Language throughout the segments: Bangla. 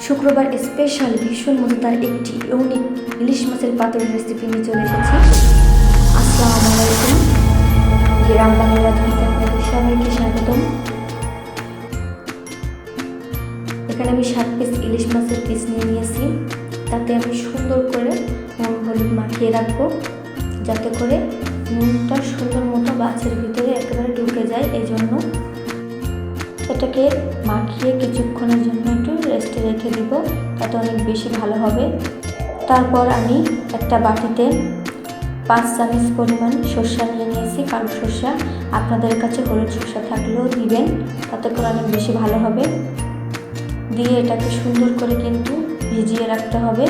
শুক্রবার স্পেশাল ভীষণ মজাদার একটি ইউনিক ইলিশ মাছের পাতুরির রেসিপি নিয়ে চলে এসেছি। আসসালামু আলাইকুম, গ্রাম বাংলা রাঁধুনিতে আপনাদের সবাইকে স্বাগতম। এখানে আমি 7 পিস ইলিশ মাছের পিস নিয়ে নিয়েছি। তাতে আমি সুন্দর করে নুন হলুদ মাখিয়ে রাখবো, যাতে করে নুনটা সুন্দর মতো মাছের ভিতরে একেবারে ঢুকে যায়। এই জন্য এটাকে মাখিয়ে কিছুক্ষণের জন্য একটু রেস্টে রেখে দিব, তাতে অনেক বেশি ভালো হবে। তারপর আমি একটা বাটিতে 5 চামচ পরিমাণ সরষা নিয়ে নিয়েছি, কালো সরষা। আপনাদের কাছে হলুদ সরষা থাকলেও দিবেন, তাতে করে অনেক বেশি ভালো হবে। দিয়ে এটাকে সুন্দর করে কিন্তু ভিজিয়ে রাখতে হবে।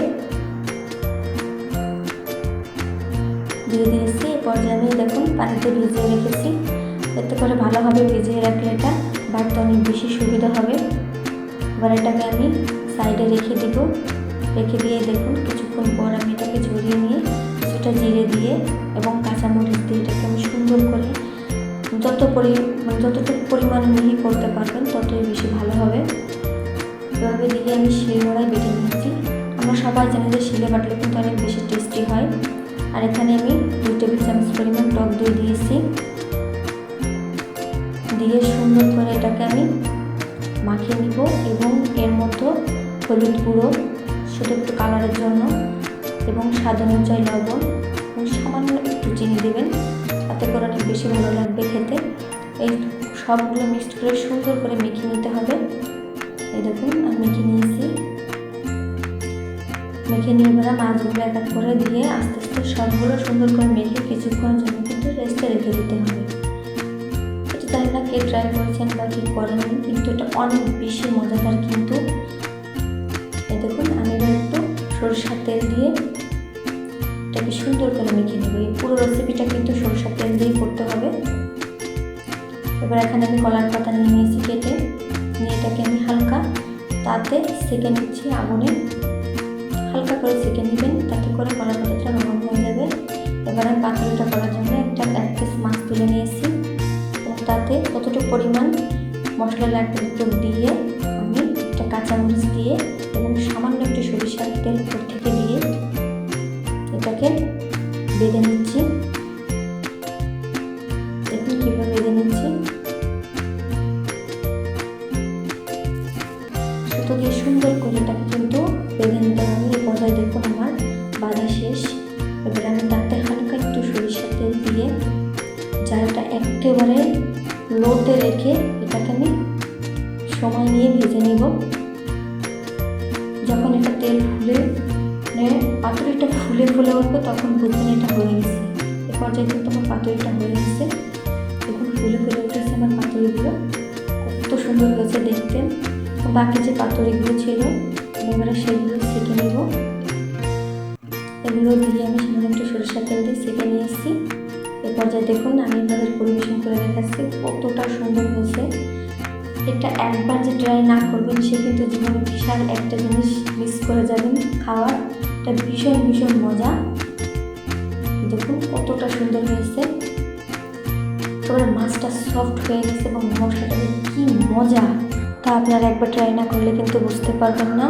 দিয়ে দিয়েছি। এই পর্যায়ে আমি দেখুন পানিতে ভিজিয়ে রেখেছি, এতে করে ভালোভাবে ভিজিয়ে রাখলে এটা বাড়তে অনেক বেশি সুবিধা হবে। এবার এটাকে আমি সাইডে রেখে দিব। রেখে দিয়ে দেখুন কিছুক্ষণ পর আমি এটাকে ঝরিয়ে নিয়ে কিছুটা জিরে দিয়ে এবং কাঁচামরিচ দিয়ে এটাকে আমি সুন্দর করে যতটুকু পরিমাণ মিহি করতে পারবেন ততই বেশি ভালো হবে। এভাবে দিয়ে আমি শিলনোড়ায় বেটে নিয়েছি। আমরা সবাই জানি যে শিলে বাটলে কিন্তু অনেক বেশি টেস্টি হয়। আর এখানে আমি 2 টেবিল চামচ পরিমাণ টক দই দিয়েছি। দিয়ে সুন্দর করে এটাকে আমি মাখিয়ে নিব এবং এর মধ্যে হলুদ গুঁড়ো শুধু একটু কালারের জন্য এবং স্বাদ অনুযায়ী লবণ এবং সামান্য একটু চিনি দেবেন, তাতে করে অনেক বেশি ভালো লাগবে খেতে। এই সবগুলো মিক্সড করে সুন্দর করে মেখে নিতে হবে। এই দেখুন আমি মেখে নিয়েছি। মেখে নিয়ে এবার মাছগুলো এক এক করে দিয়ে আস্তে আস্তে সবগুলো সুন্দর করে মেখে কিছুক্ষণের জন্য কিন্তু রেস্টে রেখে দিতে হবে। এটা জানি না কে ট্রাই করেছেন বা কি করেননি, কিন্তু এটা অনেক বেশি মজাদার কিন্তু। এই দেখুন আমি এবার একটু সরষার তেল দিয়ে এটাকে সুন্দর করে মেখে নেব। এই পুরো রেসিপিটা কিন্তু সরষার তেল দিয়ে করতে হবে। এবার এখানে আমি কলার পাতা নিয়ে নিয়েছি কেটে নিয়ে এটাকে আমি হালকা তাতে সেঁকে নিচ্ছি। আগুনে হালকা করে সেঁকে নেবেন, তাতে করে কলার পাতাটা নরম হয়ে যাবে। এবার আমি পাতুরিটা করার জন্য একটা 1 পিস মাছ তুলে নিয়েছি এবং তাতে কতটুকু পরিমাণ মশলা লাগবে একটু দিয়ে আমি একটা কাঁচামরিচ দিয়ে এবং সামান্য একটু সরিষার তেল উপর থেকে দিয়ে এটাকে বেঁধে নিচ্ছি। দেখুন কীভাবে বেঁধে নিচ্ছি। সুতো দিয়ে সুন্দর করে এটাকে কিন্তু বেঁধে নিতে হবে। এই পর্যায়ে দেখুন আমার বাঁধা শেষ। এবার আমি তাতে হালকা একটু সরিষার তেল দিয়ে জালটা একেবারে লোতে রেখে এটাকে আমি সময় নিয়ে ভেজে নেব। যখন এটা তেল ফুলে পাতুরিটা ফুলে ফুলে উঠবে তখন বুঝবেন এটা হয়ে গেছে। এ পর্যায়ে কিন্তু আমার পাতুরিটা হয়ে গেছে। দেখুন ফুলে ফুলে উঠেছে আমার পাতুরিগুলো, কত সুন্দর হয়েছে দেখতে। বাকি যে পাতুরিগুলো ছিল এবারে সেগুলো সেঁকে নেব। এগুলো দিয়ে আমি সামনে একটু সরিষার তেল দিয়ে সেঁকে নিয়ে এসেছি। এ পর্যায়ে দেখুন আমি আপনাদের পরিবেশন করে দেখাচ্ছি কতটা সুন্দর হয়েছে। এটা একবার যে ট্রাই না করবেন সে কিন্তু জীবনে বিশাল একটা জিনিস মিস করে যাবেন খাওয়ার। এটা ভীষণ ভীষণ মজা। দেখুন কতটা সুন্দর হয়েছে। তবে মাছটা সফট হয়ে গেছে এবং মশলাটা কি মজা, তা আপনারা একবার ট্রাই না করলে কিন্তু বুঝতে পারবেন না।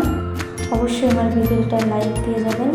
অবশ্যই আমার ভিডিওটা লাইক দিয়ে যাবেন।